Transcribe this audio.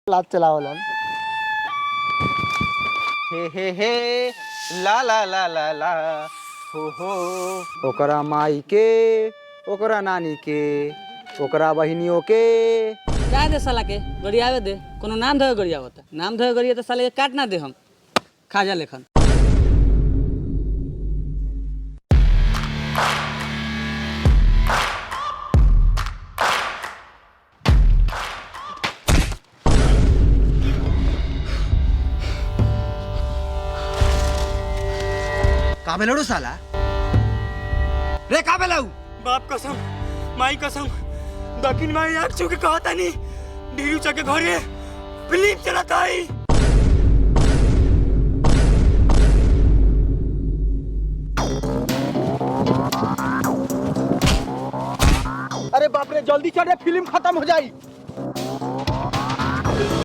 लात चलावलन। हे ला ला ला ला ला हो ओकरा माई के, ओकरा नानी के, ओकरा बहिनियों के। जाए दे साला के गरियावे दे, कोनो नाम धोए गरियावत, नाम धोए गरिया तो साले के काट ना दे हम खाजा लेखन। का बेलड़ू साला रे, का बेलऊ? बाप कसम माई कसम दक्षिण माई आँख छू के कहता नहीं ढीरू चके घरे फिल्म चलाता है। अरे बाप रे, जल्दी चल रे, फिल्म खत्म हो जाई।